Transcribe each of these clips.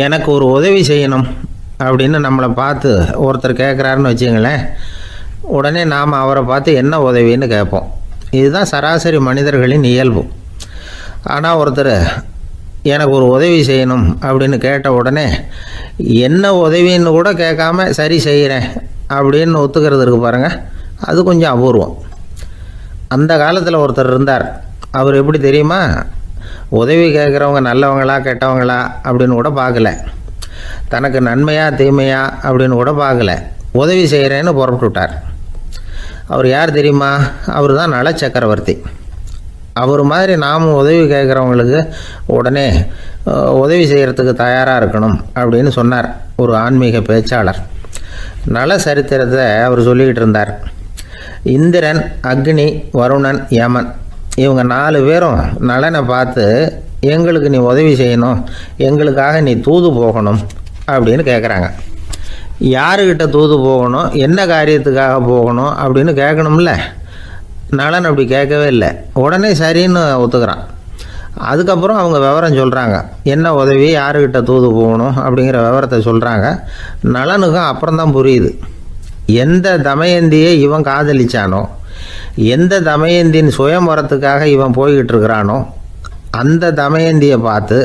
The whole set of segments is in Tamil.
எனக்கு ஒரு உதவி செய்யணும் அப்படின்னு நம்மளை பார்த்து ஒருத்தர் கேட்குறாருன்னு வச்சுங்களேன், உடனே நாம் அவரை பார்த்து என்ன உதவின்னு கேட்போம். இதுதான் சராசரி மனிதர்களின் இயல்பு. ஆனால் ஒருத்தர் எனக்கு ஒரு உதவி செய்யணும் அப்படின்னு கேட்ட உடனே என்ன உதவின்னு கூட கேட்காம சரி செய்கிறேன் அப்படின்னு ஒத்துக்கிறது இருக்கு பாருங்கள், அது கொஞ்சம் அபூர்வம். அந்த காலத்தில் ஒருத்தர் இருந்தார். அவர் எப்படி தெரியுமா, உதவி கேட்குறவங்க நல்லவங்களா கெட்டவங்களா அப்படின்னு கூட பார்க்கல, தனக்கு நன்மையா தீமையா அப்படின்னு கூட பார்க்கல, உதவி செய்கிறேன்னு புறப்பட்டு விட்டார். அவர் யார் தெரியுமா? அவர் தான் நல சக்கரவர்த்தி. அவர் மாதிரி நாமும் உதவி கேட்குறவங்களுக்கு உடனே உதவி செய்கிறதுக்கு தயாராக இருக்கணும் அப்படின்னு சொன்னார் ஒரு ஆன்மீக பேச்சாளர். நல சரித்திரத்தை அவர் சொல்லிக்கிட்டு இருந்தார். இந்திரன், அக்னி, வருணன், யமன் இவங்க 4 பேரும் நலனை பார்த்து எங்களுக்கு நீ உதவி செய்யணும், எங்களுக்காக நீ தூது போகணும் அப்படின்னு கேட்குறாங்க. யாருக்கிட்ட தூது போகணும், என்ன காரியத்துக்காக போகணும் அப்படின்னு கேட்கணும்ல. நலன் அப்படி கேட்கவே இல்லை, உடனே சரின்னு ஒத்துக்கிறான். அதுக்கப்புறம் அவங்க விவரம் சொல்கிறாங்க, என்ன உதவி, யாருக்கிட்ட தூது போகணும் அப்படிங்கிற விவரத்தை சொல்கிறாங்க. நலனுக்கும் அப்புறம்தான் புரியுது, எந்த தமயந்தியை இவன் காதலிச்சானோ, எந்த தமயந்தின் சுயம்பரத்துக்காக இவன் போய்கிட்டு இருக்கிறானோ அந்த தமயந்தியை பார்த்து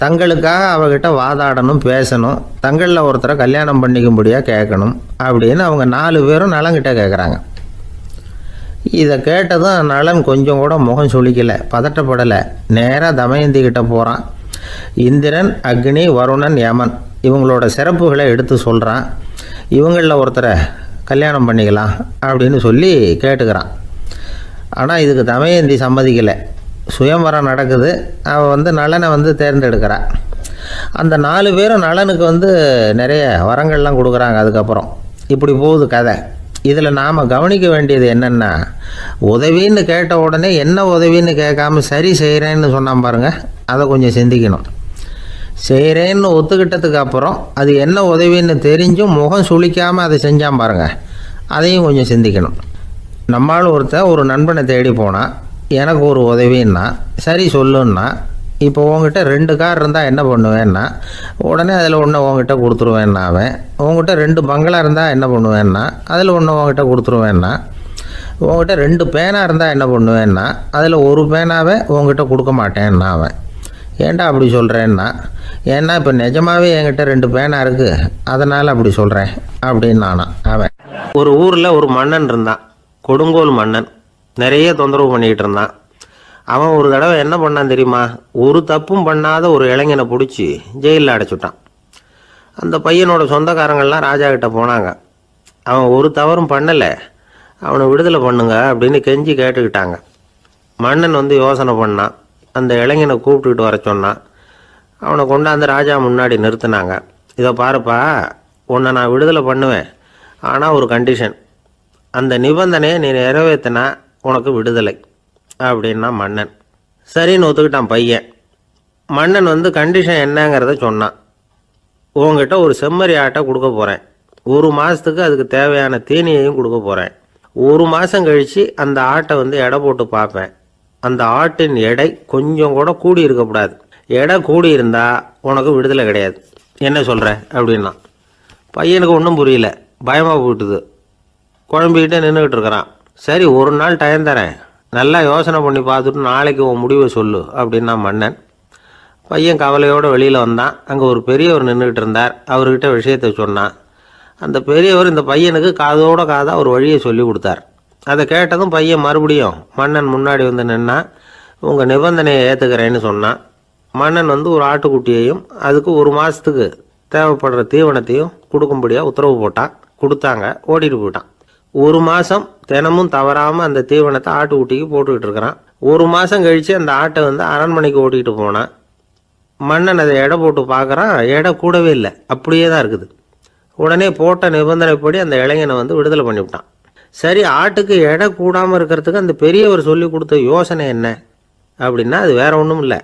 தங்களுக்காக அவகிட்ட வாதாடணும், பேசணும், தங்களில் ஒருத்தரை கல்யாணம் பண்ணிக்கும்படியாக கேட்கணும் அப்படின்னு அவங்க 4 பேரும் நலங்கிட்ட கேட்குறாங்க. இதை கேட்டதும் நலன் கொஞ்சம் கூட முகம் சுளிக்கலை, பதட்டப்படலை. நேராக தமயந்தி கிட்ட போகிறான். இந்திரன், அக்னி, வருணன், யமன் இவங்களோட சிறப்புகளை எடுத்து சொல்கிறான். இவங்களில் ஒருத்தரை கல்யாணம் பண்ணிக்கலாம் அப்படின்னு சொல்லி கேட்டுக்கிறான். ஆனால் இதுக்கு தமயந்தி சம்மதிக்கலை. சுயம்பரம் நடக்குது, அவள் நலனை தேர்ந்தெடுக்கிறாள். அந்த 4 பேரும் நலனுக்கு நிறைய வரங்கள்லாம் கொடுக்குறாங்க. அதுக்கப்புறம் இப்படி போகுது கதை. இதில் நாம் கவனிக்க வேண்டியது என்னென்னா, உதவின்னு கேட்ட உடனே என்ன உதவின்னு கேட்காம சரி செய்கிறேன்னு சொன்னான் பாருங்கள், அதை கொஞ்சம் சிந்திக்கணும். செய்கிறேன்னு ஒத்துக்கிட்டதுக்கு அப்புறம் அது என்ன உதவின்னு தெரிஞ்சும் முகம் சுளிக்காமல் அதை செஞ்சான் பாருங்கள், அதையும் கொஞ்சம் சிந்திக்கணும். நம்மளும் ஒரு நண்பனை தேடி போனால் எனக்கு ஒரு உதவின்னா சரி சொல்லுன்னா, இப்போ உங்ககிட்ட 2 கார் இருந்தால் என்ன பண்ணுவேன்னா உடனே அதில் ஒன்று உங்ககிட்ட கொடுத்துருவேன்னா, அவன் உங்ககிட்ட 2 பங்களா இருந்தால் என்ன பண்ணுவேன்னா அதில் ஒன்று உங்ககிட்ட கொடுத்துருவேன்னா, உங்ககிட்ட 2 பேனா இருந்தால் என்ன பண்ணுவேன்னா அதில் ஒரு பேனாவை உங்ககிட்ட கொடுக்க மாட்டேன்னா அவன். ஏன்டா அப்படி சொல்கிறேன்னா, ஏன்னா இப்போ நிஜமாகவே என்கிட்ட 2 பேனா இருக்குது, அதனால் அப்படி சொல்கிறேன் அப்படின்னு நானான் அவன். ஒரு ஊரில் ஒரு மன்னன் இருந்தான், கொடுங்கோல் மன்னன். நிறைய தொந்தரவு பண்ணிக்கிட்டு இருந்தான். அவன் ஒரு தடவை என்ன பண்ணான் தெரியுமா, ஒரு தப்பும் பண்ணாத ஒரு இளைஞனை பிடிச்சி ஜெயிலில் அடைச்சிட்டான். அந்த பையனோட சொந்தக்காரங்கள்லாம் ராஜா கிட்ட போனாங்க. அவன் ஒரு தவறும் பண்ணலை, அவனை விடுதலை பண்ணுங்க அப்படின்னு கெஞ்சி கேட்டுக்கிட்டாங்க. மன்னன் யோசனை பண்ணான். அந்த இளைஞனை கூப்பிட்டுக்கிட்டு வர சொன்னான். அவனை கொண்டாந்து ராஜா முன்னாடி நிறுத்தினாங்க. இதை பாருப்பா, உன்னை நான் விடுதலை பண்ணுவேன், ஆனால் ஒரு கண்டிஷன், அந்த நிபந்தனையை நீ நிறைவேற்றினா உனக்கு விடுதலை அப்படின்னா மன்னன். சரின்னு ஒத்துக்கிட்டான் பையன். மன்னன் கண்டிஷன் என்னங்கிறத சொன்னான். உங்ககிட்ட ஒரு செம்மறி ஆட்டை கொடுக்க போகிறேன், 1 மாதத்துக்கு அதுக்கு தேவையான தீனியையும் கொடுக்க போகிறேன். 1 மாதம் கழித்து அந்த ஆட்டை எடை போட்டு பார்ப்பேன். அந்த ஆட்டின் எடை கொஞ்சம் கூட கூடி இருக்கக்கூடாது. எடை கூடி இருந்தால் உனக்கு விடுதலை கிடையாது. என்ன சொல்கிற அப்படின்னா. பையனுக்கு ஒன்றும் புரியல, பயமாக போயிட்டுது. குழம்பிக்கிட்டே நின்றுக்கிட்டு இருக்கிறான். சரி, ஒரு நாள் டைம் தரேன், நல்லா யோசனை பண்ணி பார்த்துட்டு நாளைக்கு உன் முடிவை சொல்லு அப்படின்னா மன்னன். பையன் கவலையோடு வெளியில் வந்தான். அங்கே ஒரு பெரியவர் நின்றுக்கிட்டு இருந்தார். அவர்கிட்ட விஷயத்தை சொன்னான். அந்த பெரியவர் இந்த பையனுக்கு காதோட காதாக ஒரு வழியை சொல்லி கொடுத்தார். அதை கேட்டதும் பையன் மறுபடியும் மன்னன் முன்னாடி நின்னா, உங்கள் நிபந்தனையை ஏற்றுக்கிறேன்னு சொன்னான். மன்னன் ஒரு ஆட்டுக்குட்டியையும் அதுக்கு 1 மாதத்துக்கு தேவைப்படுற தீவனத்தையும் கொடுக்கும்படியாக உத்தரவு போட்டான். கொடுத்தாங்க, ஓடிட்டு போயிட்டான். 1 மாதம் தினமும் தவறாமல் அந்த தீவனத்தை ஆட்டுக்குட்டிக்கு போட்டுக்கிட்டு இருக்கிறான். 1 மாதம் கழித்து அந்த ஆட்டை அரண்மனைக்கு ஓட்டிகிட்டு போனான். மன்னன் அதை எடை போட்டு பார்க்குறான், எடை கூடவே இல்லை, அப்படியே தான் இருக்குது. உடனே போட்ட நிபந்தனைப்படி அந்த இளைஞனை விடுதலை பண்ணிவிட்டான். சரி, ஆட்டுக்கு எடை கூடாமல் இருக்கிறதுக்கு அந்த பெரியவர் சொல்லி கொடுத்த யோசனை என்ன அப்படின்னா, அது வேற ஒன்றும் இல்லை.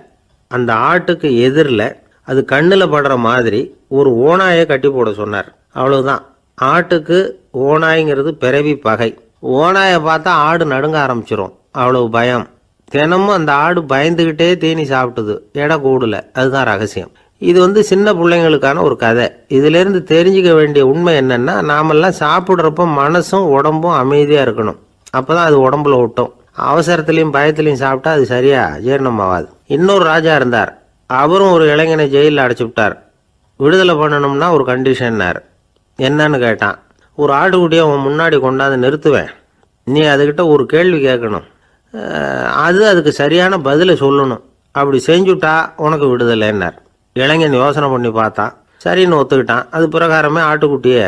அந்த ஆட்டுக்கு எதிரில் அது கண்ணில் படுற மாதிரி ஒரு ஓநாயை கட்டி போட சொன்னார். அவ்வளவுதான். ஆட்டுக்கு ஓநாய்ங்கிறது பிறவி பகை. ஓநாயை பார்த்தா ஆடு நடுங்க ஆரம்பிச்சிரும், அவ்வளவு பயம். தினமும் அந்த ஆடு பயந்துக்கிட்டே தீனி சாப்பிட்டுது, எடை கூடல. அதுதான் ரகசியம். இது சின்ன பிள்ளைங்களுக்கான ஒரு கதை. இதிலேருந்து தெரிஞ்சுக்க வேண்டிய உண்மை என்னென்னா, நாமெல்லாம் சாப்பிட்றப்ப மனசும் உடம்பும் அமைதியாக இருக்கணும். அப்போ தான் அது உடம்புல விட்டும். அவசரத்துலேயும் பயத்துலேயும் சாப்பிட்டா அது சரியாக ஜீரணமாகாது. இன்னொரு ராஜா இருந்தார். அவரும் ஒரு இளைஞனை ஜெயிலில் அடைச்சி விட்டார். விடுதலை பண்ணணும்னா ஒரு கண்டிஷன்னார். என்னன்னு கேட்டான். ஒரு ஆட்டுக்குட்டியை அவன் முன்னாடி கொண்டாந்து நிறுத்துவேன், நீ அதுக்கிட்ட ஒரு கேள்வி கேட்கணும், அதுக்கு சரியான பதிலை சொல்லணும், அப்படி செஞ்சுட்டா உனக்கு விடுதலைன்னார். இளைஞன் யோசனை பண்ணி பார்த்தான். சரின்னு ஒத்துக்கிட்டான். அது பிரகாரமே ஆட்டுக்குட்டியை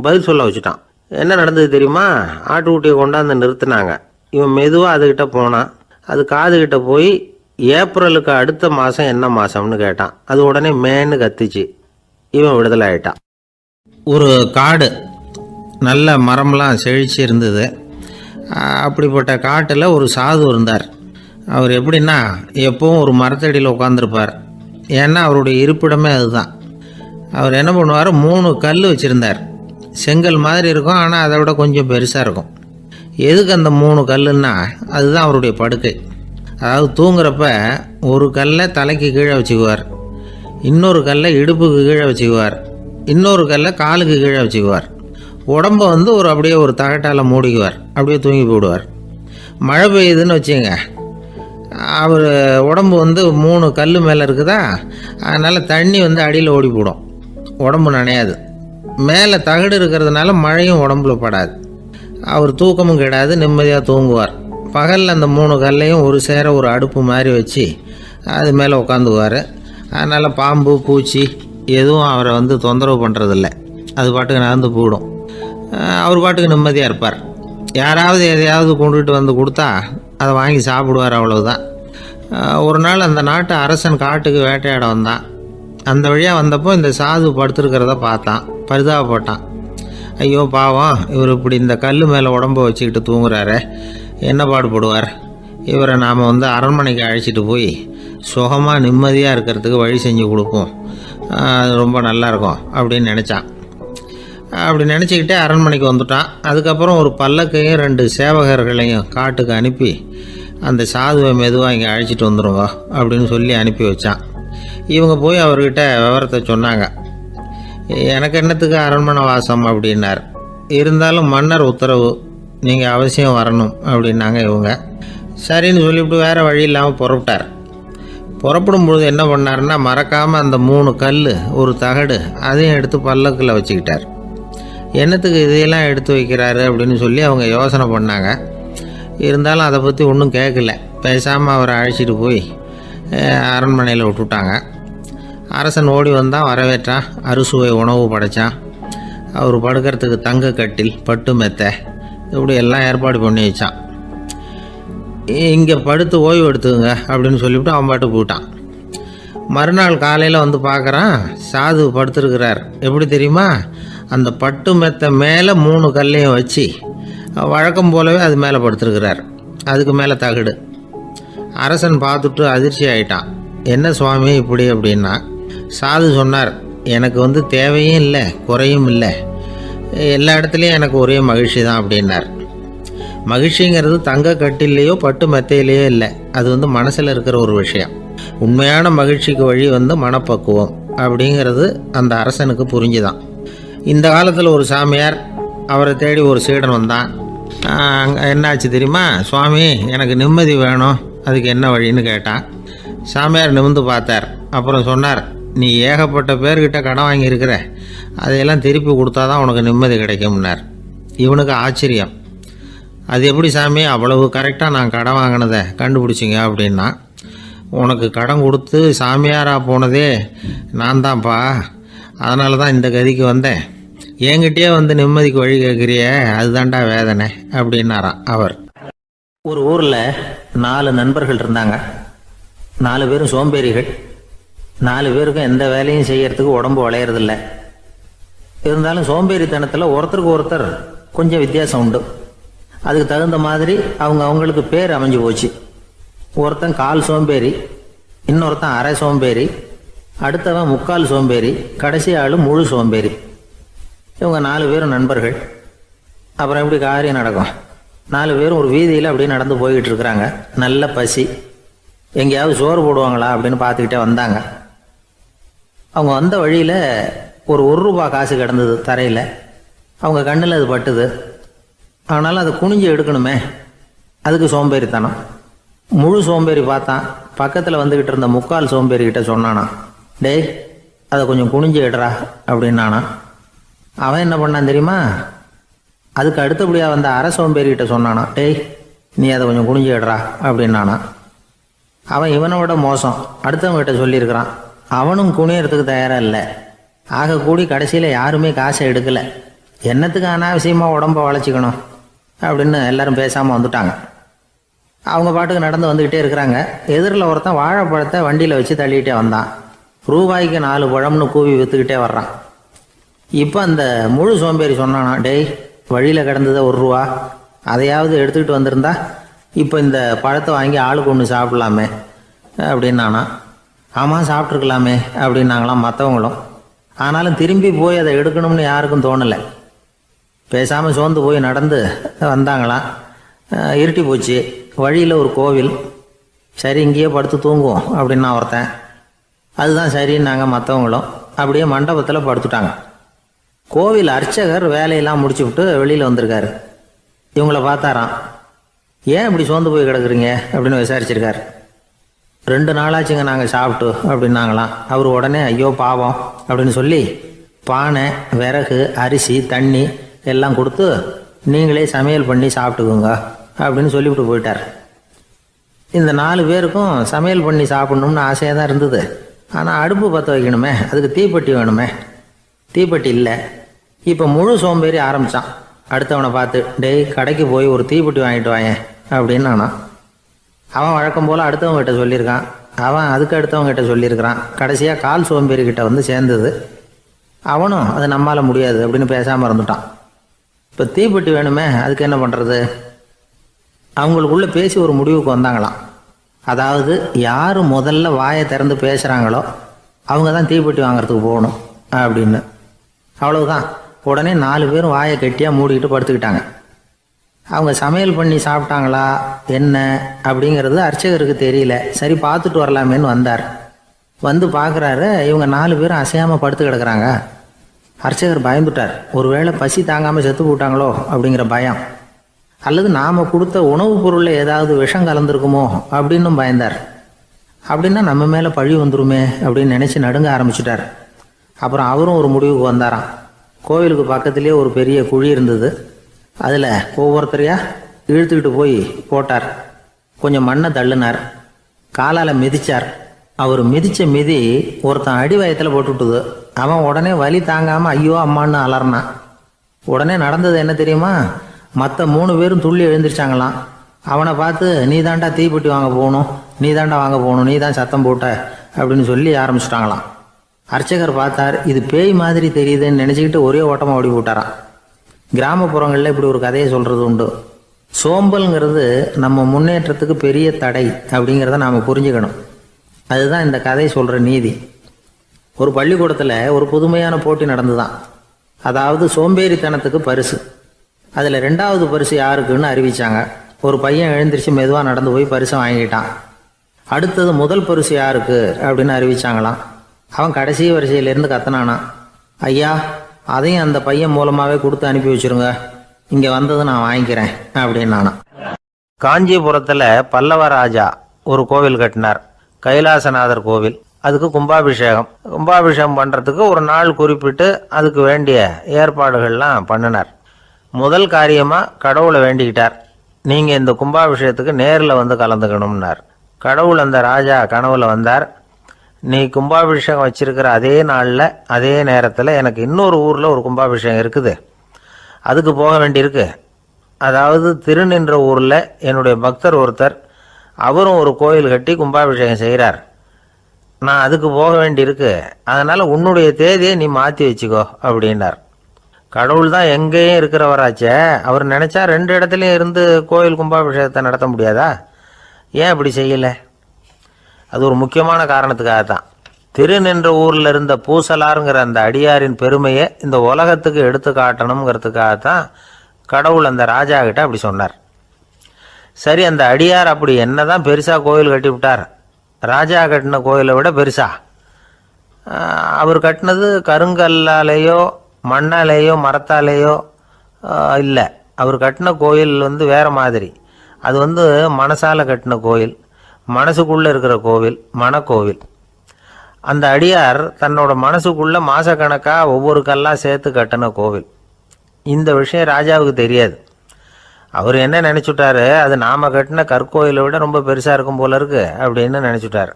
பதில் சொல்ல வச்சுட்டான். என்ன நடந்தது தெரியுமா? ஆட்டுக்குட்டியை கொண்டாந்து நிறுத்தினாங்க. இவன் மெதுவாக அதுக்கிட்ட போனான். அது காதுகிட்ட போய் ஏப்ரலுக்கு அடுத்த மாதம் என்ன மாதம்னு கேட்டான். அது உடனே மேன்னு கத்திச்சு. இவன் விடுதலை ஆகிட்டான். ஒரு காடு, நல்ல மரம்லாம் செழிச்சு இருந்தது. அப்படிப்பட்ட காட்டில் ஒரு சாது இருந்தார். அவர் எப்படின்னா, எப்பவும் ஒரு மரத்தடியில் உட்காந்துருப்பார். ஏன்னா அவருடைய இருப்பிடமே அதுதான். அவர் என்ன பண்ணுவார், 3 கல் வச்சுருந்தார். செங்கல் மாதிரி இருக்கும், ஆனால் அதை விட கொஞ்சம் பெருசாக இருக்கும். எதுக்கு அந்த 3 கல்லுன்னா, அதுதான் அவருடைய படுக்கை. அதாவது தூங்குறப்ப ஒரு கல்லை தலைக்கு கீழே வச்சுக்குவார், இன்னொரு கல்லை இடுப்புக்கு கீழே வச்சுக்குவார், இன்னொரு கல்லை காலுக்கு கீழே வச்சுக்குவார். உடம்பை அப்படியே ஒரு தகட்டால் மூடிக்குவார். அப்படியே தூங்கி போடுவார். மழை பெய்யுதுன்னு வச்சுங்க, அவர் உடம்பு 3 கல் மேலே இருக்குதா, அதனால் தண்ணி அடியில் ஓடி போடும், உடம்பு நனையாது. மேலே தகடு இருக்கிறதுனால மழையும் உடம்புல படாது. அவர் தூக்கமும் கிடாது, நிம்மதியாக தூங்குவார். பகலில் அந்த 3 கல்லையும் ஒரு சேர ஒரு அடுப்பு மாதிரி வச்சு அது மேலே உட்காந்துக்குவார். அதனால் பாம்பு பூச்சி எதுவும் அவரை தொந்தரவு பண்ணுறதில்ல. அது பாட்டுக்கு நடந்து போயிடும். அவர் பாட்டுக்கு நிம்மதியாக இருப்பார். யாராவது எதையாவது கொண்டுகிட்டு கொடுத்தா அதை வாங்கி சாப்பிடுவார், அவ்வளவுதான். ஒரு நாள் அந்த நாட்டு அரசன் காட்டுக்கு வேட்டையாட வந்தான். அந்த வழியாக வந்தப்போ இந்த சாது படுத்துருக்கிறத பார்த்தான். பரிதாபப்பட்டான். ஐயோ பாவம், இவர் இப்படி இந்த கல் மேலே உடம்பை வச்சுக்கிட்டு தூங்குறாரு, என்ன பாடுபடுவார். இவரை நாம் அரண்மனைக்கு அழைச்சிட்டு போய் சுகமாக நிம்மதியாக இருக்கிறதுக்கு வழி செஞ்சு கொடுப்போம், அது ரொம்ப நல்லாயிருக்கும் அப்படின்னு நினச்சான். அப்படி நினச்சிக்கிட்டே அரண்மனைக்கு வந்துட்டான். அதுக்கப்புறம் ஒரு பல்லக்கையும் 2 சேவகர்களையும் காட்டுக்கு அனுப்பி அந்த சாதுவை மெதுவாக இங்கே அழைச்சிட்டு வந்துடுங்க அப்படின்னு சொல்லி அனுப்பி வச்சான். இவங்க போய் அவர்கிட்ட விவரத்தை சொன்னாங்க. எனக்கு என்னத்துக்கு அரண்மனை வாசம் அப்படின்னார். இருந்தாலும் மன்னர் உத்தரவு, நீங்கள் அவசியம் வரணும் அப்படின்னாங்க இவங்க. சரின்னு சொல்லிவிட்டு வேறு வழி இல்லாமல் புறப்பட்டார். புறப்படும் பொழுது என்ன பண்ணாருன்னா, மறக்காமல் அந்த 3 கல் ஒரு தகடு அதையும் எடுத்து பல்லக்கில் வச்சுக்கிட்டார். என்னத்துக்கு இதையெல்லாம் எடுத்து வைக்கிறாரு அப்படின்னு சொல்லி அவங்க யோசனை பண்ணாங்க. இருந்தாலும் அதை பற்றி ஒன்றும் கேட்கல. பேசாமல் அவரை அழைச்சிட்டு போய் அரண்மனையில் விட்டுட்டாங்க. அரசன் ஓடி வந்தான், வரவேற்றான், அறுசுவை உணவு படைத்தான். அவர் படுக்கிறதுக்கு தங்க கட்டில், பட்டு மெத்தை, இப்படி எல்லாம் ஏற்பாடு பண்ணி வச்சான். இங்கே படுத்து ஓய்வு எடுத்துங்க அப்படின்னு சொல்லிவிட்டு அவன் பாட்டு போயிட்டான். மறுநாள் காலையில் பார்க்குறான், சாது படுத்துருக்கிறார். எப்படி தெரியுமா? அந்த பட்டு மெத்தை மேலே 3 கல்லையும் வச்சு வழக்கம் போலவே அது மேலே படுத்துருக்கிறார். அதுக்கு மேலே தகடு. அரசன் பார்த்துட்டு அதிர்ச்சி ஆகிட்டான். என்ன சுவாமி இப்படி அப்படின்னா, சாது சொன்னார், எனக்கு தேவையும் இல்லை குறையும் இல்லை, எல்லா இடத்துலையும் எனக்கு ஒரே மகிழ்ச்சி தான் அப்படின்னார். மகிழ்ச்சிங்கிறது தங்க கட்டிலேயோ பட்டு மெத்தையிலேயோ இல்லை, அது மனசில் இருக்கிற ஒரு விஷயம். உண்மையான மகிழ்ச்சிக்கு வழி மனப்பக்குவம் அப்படிங்கிறது அந்த அரசனுக்கு புரிஞ்சுதான். இந்த காலத்தில் ஒரு சாமியார், அவரை தேடி ஒரு சீடன் வந்தான். என்னாச்சு தெரியுமா? சுவாமி, எனக்கு நிம்மதி வேணும், அதுக்கு என்ன வழின்னு கேட்டான். சாமியார் நிமிர்ந்து பார்த்தார். அப்புறம் சொன்னார், நீ ஏகப்பட்ட பேர்கிட்ட கடன் வாங்கியிருக்கிற, அதையெல்லாம் திருப்பி கொடுத்தா தான் உனக்கு நிம்மதி கிடைக்கும்னார். இவனுக்கு ஆச்சரியம். அது எப்படி சாமி, அவ்வளவு கரெக்டாக நான் கடன் வாங்கினதை கண்டுபிடிச்சிங்க அப்படின்னா, உனக்கு கடன் கொடுத்து சாமியாராக போனதே நான் தான்ப்பா, அதனால தான் இந்த கதிக்கு வந்தேன். என்கிட்டயே நிம்மதிக்கு வழி கேட்குறியே, அதுதான்டா வேதனை அப்படின்னாராம் அவர். ஒரு ஊரில் 4 நண்பர்கள் இருந்தாங்க. 4 பேரும் சோம்பேறிகள். 4 பேருக்கும் எந்த வேலையும் செய்யறதுக்கு உடம்பு வளையறதில்ல. இருந்தாலும் சோம்பேறித்தனத்தில் ஒருத்தருக்கு ஒருத்தர் கொஞ்சம் வித்தியாசம் உண்டு. அதுக்கு தகுந்த மாதிரி அவங்களுக்கு பேர் அமைஞ்சு போச்சு. ஒருத்தன் கால் சோம்பேறி, இன்னொருத்தன் அரை சோம்பேறி, அடுத்தவன் 3/4 சோம்பேறி, கடைசி ஆள் முழு சோம்பேறி. இவங்க 4 பேரும் நண்பர்கள். அப்புறம் எப்படி காரியம் நடக்கும்? 4 பேரும் ஒரு வீதியில் அப்படியே நடந்து போய்கிட்டு இருக்கிறாங்க. நல்ல பசி. எங்கேயாவது சோறு போடுவாங்களா அப்படின்னு பார்த்துக்கிட்டே வந்தாங்க. அவங்க வந்த வழியில் ஒரு ரூபா காசு கிடந்தது தரையில். அவங்க கண்ணில் அது பட்டுது. ஆனாலும் அதை குனிஞ்சு எடுக்கணுமே, அதுக்கு சோம்பேறித்தனம். முழு சோம்பேறி பார்த்தான். பக்கத்தில் வந்துக்கிட்டு இருந்த முக்கால் சோம்பேறிக்கிட்ட சொன்னானா, டேய் அதை கொஞ்சம் குனிஞ்சு எடுறா அப்படின்னானா. அவன் என்ன பண்ணான் தெரியுமா, அதுக்கு அடுத்தபடியாக வந்த அரை சோம்பேறிக்கிட்ட சொன்னானா, டேய் நீ அதை கொஞ்சம் குனிஞ்சு எடுறா அப்படின்னானா. அவன் இவனை விட மோசம், அடுத்தவங்ககிட்ட சொல்லியிருக்கிறான். அவனும் குனியறதுக்கு தயாராக இல்லை. ஆக கூடி கடைசியில் யாருமே காசை எடுக்கலை. என்னத்துக்கு அனாவசியமாக உடம்ப வளைச்சிக்கணும் அப்படின்னு எல்லாரும் பேசாமல் வந்துட்டாங்க. அவங்க பாட்டுக்கு நடந்து வந்துக்கிட்டே இருக்கிறாங்க. எதிரில் ஒருத்தன் வாழைப்பழத்தை வண்டியில் வச்சு தள்ளிக்கிட்டே வந்தான். ரூபாய்க்கு 4 பழம்னு கூவி விற்றுக்கிட்டே வர்றான். இப்போ அந்த முழு சோம்பேறி சொன்னானா, டேய் வழியில் கிடந்ததை 1 ரூபா, அதையாவது எடுத்துக்கிட்டு வந்திருந்தா இப்போ இந்த பழத்தை வாங்கி ஆளுக்கு ஒன்று சாப்பிட்லாமே அப்படின்னானா. ஆமாம் சாப்பிட்ருக்கலாமே அப்படின்னாங்களாம் மற்றவங்களும். ஆனாலும் திரும்பி போய் அதை எடுக்கணும்னு யாருக்கும் தோணலை. பேசாமல் சோர்ந்து போய் நடந்து வந்தாங்களாம். இருட்டி போச்சு. வழியில் ஒரு கோவில். சரி இங்கேயே படுத்து தூங்குவோம் அப்படின்னா ஒருத்தன். அதுதான் சரின்னாங்க மற்றவங்களும். அப்படியே மண்டபத்தில் படுத்துட்டாங்க. கோவில் அர்ச்சகர் வேலையெல்லாம் முடிச்சு விட்டு வெளியில் வந்திருக்காரு. இவங்கள பார்த்தாராம். ஏன் இப்படி சோர்ந்து போய் கிடக்குறீங்க அப்படின்னு விசாரிச்சிருக்காரு. 2 நாளாச்சுங்க நாங்கள் சாப்பிட்டு அப்படின்னாங்களாம். அவர் உடனே ஐயோ பாவம் அப்படின்னு சொல்லி பானை, விறகு, அரிசி, தண்ணி எல்லாம் கொடுத்து நீங்களே சமையல் பண்ணி சாப்பிட்டுக்குங்க அப்படின்னு சொல்லிவிட்டு போயிட்டார். இந்த 4 பேருக்கும் சமையல் பண்ணி சாப்பிட்ணும்னு ஆசையாக தான் இருந்தது. ஆனால் அடுப்பு பற்ற வைக்கணுமே, அதுக்கு தீப்பெட்டி வேணுமே. தீப்பெட்டி இல்லை. இப்போ முழு சோம்பேறி ஆரம்பித்தான். அடுத்தவனை பார்த்து, டேய் கடைக்கு போய் ஒரு தீப்பெட்டி வாங்கிட்டு வாயேன் அப்படின்னு நானா. அவன் வழக்கம் போல் அடுத்தவங்ககிட்ட சொல்லியிருக்கான். அவன் அதுக்கு அடுத்தவங்ககிட்ட சொல்லியிருக்கிறான். கடைசியாக கால் சோம்பேறிக்கிட்ட வந்து சேர்ந்தது. அவனும் அது நம்மால் முடியாது அப்படின்னு பேசாமல் இருந்துட்டான். இப்போ தீப்பெட்டி வேணுமே, அதுக்கு என்ன பண்ணுறது? அவங்களுக்குள்ளே பேசி ஒரு முடிவுக்கு வந்தாங்களாம். அதாவது யார் முதல்ல வாயை திறந்து பேசுகிறாங்களோ அவங்க தான் தீப்பெட்டி வாங்கிறதுக்கு போகணும் அப்படின்னு. அவ்வளவுதான். உடனே 4 பேரும் வாயை கெட்டியாக மூடிக்கிட்டு படுத்துக்கிட்டாங்க. அவங்க சமையல் பண்ணி சாப்பிட்டாங்களா என்ன அப்படிங்கிறது அர்ச்சகருக்கு தெரியல. சரி பார்த்துட்டு வரலாமேன்னு வந்தார். வந்து பார்க்குறாரு, இவங்க 4 பேரும் அசையாமல் படுத்து கிடக்குறாங்க. அர்ச்சகர் பயந்துட்டார். ஒருவேளை பசி தாங்காமல் செத்து போட்டாங்களோ அப்படிங்கிற பயம், அல்லது நாம் கொடுத்த உணவுப் பொருளில் ஏதாவது விஷம் கலந்துருக்குமோ அப்படின்னும் பயந்தார். அப்படின்னா நம்ம மேலே பழி வந்துருமே அப்படின்னு நினச்சி நடுங்க ஆரம்பிச்சிட்டார். அப்புறம் அவரும் ஒரு முடிவுக்கு வந்தாராம். கோவிலுக்கு பக்கத்துலேயே ஒரு பெரிய குழி இருந்தது. அதில் ஒவ்வொருத்தரையாக இழுத்துக்கிட்டு போய் போட்டார். கொஞ்சம் மண்ணை தள்ளினார். காலால் மிதித்தார். அவர் மிதித்த மிதி ஒருத்தன் அடி வயத்தில் போட்டுவிட்டுது. அவன் உடனே வலி தாங்காமல் ஐயோ அம்மான்னு அலறினான். உடனே நடந்தது என்ன தெரியுமா? மற்ற 3 பேரும் துள்ளி எழுந்திரிச்சாங்களாம். அவனை பார்த்து நீ தாண்டா தீப்பெட்டி வாங்க போகணும், நீ தாண்டா வாங்க போகணும், நீ தான் சத்தம் போட்ட அப்படின்னு சொல்லி ஆரம்பிச்சிட்டாங்களாம். அர்ச்சகர் பார்த்தார். இது பேய் மாதிரி தெரியுதுன்னு நினச்சிக்கிட்டு ஒரே ஓட்டமாக ஓடி போட்டாராம். கிராமப்புறங்களில் இப்படி ஒரு கதையை சொல்கிறது உண்டு. சோம்பல்ங்கிறது நம்ம முன்னேற்றத்துக்கு பெரிய தடை அப்படிங்கிறத நாம் புரிஞ்சுக்கணும். அதுதான் இந்த கதை சொல்கிற நீதி. ஒரு பள்ளிக்கூடத்தில் ஒரு புதுமையான போட்டி நடந்துதான். அதாவது சோம்பேறித்தனத்துக்கு பரிசு. அதில் 2வது பரிசு யாருக்குன்னு அறிவித்தாங்க. ஒரு பையன் எழுந்திரிச்சு மெதுவாக நடந்து போய் பரிசை வாங்கிட்டான். அடுத்தது முதல் பரிசு யாருக்கு அப்படின்னு அறிவிச்சாங்களாம். அவன் கடைசி வரிசையிலேருந்து கத்தனானா, ஐயா அதையும் அந்த பையன் மூலமாகவே கொடுத்து அனுப்பி வச்சுருங்க, இங்கே வந்தது நான் வாங்கிக்கிறேன் அப்படின்னானா. காஞ்சிபுரத்தில் பல்லவ ராஜா ஒரு கோவில் கட்டினார், கைலாசநாதர் கோவில். அதுக்கு கும்பாபிஷேகம் பண்ணுறதுக்கு ஒரு நாள் குறிப்பிட்டு அதுக்கு வேண்டிய ஏற்பாடுகள்லாம் பண்ணினார். முதல் காரியமாக கடவுளை வேண்டிக்கிட்டார். நீங்கள் இந்த கும்பாபிஷேகத்துக்கு நேரில் வந்து கலந்துக்கணும்னார். கடவுள் அந்த ராஜா கனவுல வந்தார். நீ கும்பாபிஷேகம் வச்சிருக்கிற அதே நாளில் அதே நேரத்தில் எனக்கு இன்னொரு ஊரில் ஒரு கும்பாபிஷேகம் இருக்குது, அதுக்கு போக வேண்டியிருக்கு. அதாவது திருநின்ற ஊரில் என்னுடைய பக்தர் ஒருத்தர், அவரும் ஒரு கோயில் கட்டி கும்பாபிஷேகம் செய்கிறார். நான் அதுக்கு போக வேண்டியிருக்கு, அதனால் உன்னுடைய தேதியை நீ மாற்றி வச்சுக்கோ அப்படின்னார். கடவுள் தான் எங்கேயும் இருக்கிறவராச்சே, அவர் நினச்சா 2 இடத்துலையும் இருந்து கோயில் கும்பாபிஷேகத்தை நடத்த முடியாதா? ஏன் அப்படி செய்யலை? அது ஒரு முக்கியமான காரணத்துக்காகத்தான். திருநின்ற ஊரில் இருந்த பூசலாருங்கிற அந்த அடியாரின் பெருமையை இந்த உலகத்துக்கு எடுத்து காட்டணுங்கிறதுக்காகத்தான் கடவுள் அந்த ராஜா கிட்ட அப்படி சொன்னார். சரி, அந்த அடியார் அப்படி என்னதான் பெருசாக கோயில் கட்டி விட்டார்? ராஜா கட்டின கோயிலை விட பெருசா? அவர் கட்டினது கருங்கல்லாலேயோ மண்ணாலேயோ மரத்தாலேயோ இல்லை. அவர் கட்டின கோயில் வேறு மாதிரி. அது மனசால் கட்டின கோயில், மனசுக்குள்ளே இருக்கிற கோவில், மனக்கோவில். அந்த அடியார் தன்னோட மனசுக்குள்ளே மாதக்கணக்காக ஒவ்வொரு கல்லாக சேர்த்து கட்டின கோவில். இந்த விஷயம் ராஜாவுக்கு தெரியாது. அவர் என்ன நினச்சிட்டாரு, அது நாம் கட்டின கற்கோயிலை விட ரொம்ப பெருசாக இருக்கும் போல இருக்கு அப்படின்னு நினச்சிட்டார்.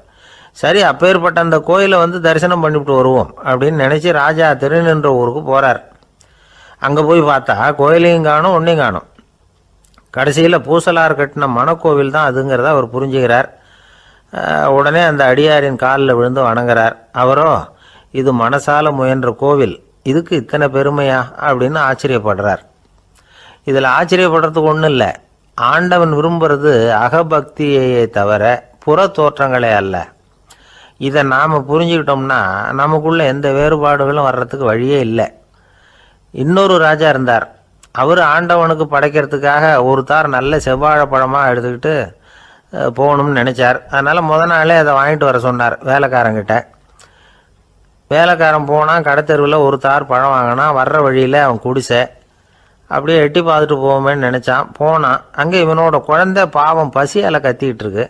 சரி, அப்பேற்பட்ட அந்த கோயிலை தரிசனம் பண்ணிவிட்டு வருவோம் அப்படின்னு நினச்சி ராஜா திருநின்ற ஊருக்கு போகிறார். அங்கே போய் பார்த்தா கோயிலையும் காணும், ஒன்றையும் காணும். கடைசியில் பூசலார் கட்டின மனக்கோவில் தான் அதுங்கிறத அவர் புரிஞ்சுக்கிறார். உடனே அந்த அடியாரின் காலில் விழுந்து வணங்குறார். அவரோ, இது மனசால முயன்ற கோவில், இதுக்கு இத்தனை பெருமையா அப்படின்னு ஆச்சரியப்படுறார். இதில் ஆச்சரியப்படுறதுக்கு ஒன்றும் இல்லை. ஆண்டவன் விரும்புறது அகபக்தியையே தவிர புற தோற்றங்களே அல்ல. இதை நாம் புரிஞ்சுக்கிட்டோம்னா நமக்குள்ள எந்த வேறுபாடுகளும் வர்றதுக்கு வழியே இல்லை. இன்னொரு ராஜா இருந்தார். அவர் ஆண்டவனுக்கு படைக்கிறதுக்காக ஒரு தார் நல்ல செவ்வாழைப்பழமாக எடுத்துக்கிட்டு போகணும்னு நினச்சார். அதனால் நாளே அதை வாங்கிட்டு வர சொன்னார் வேலைக்காரங்கிட்ட. வேலைக்காரன் போனால் கடைத்தெருவில் ஒரு தார் பழம் வாங்கினா. வர்ற வழியில் அவன் குடிசை. அப்படியே எட்டி பார்த்துட்டு போவோமேன்னு நினச்சான். போனான். அங்கே இவனோட குழந்தை பாவம் பசியால் கத்திக்கிட்டு இருக்கு.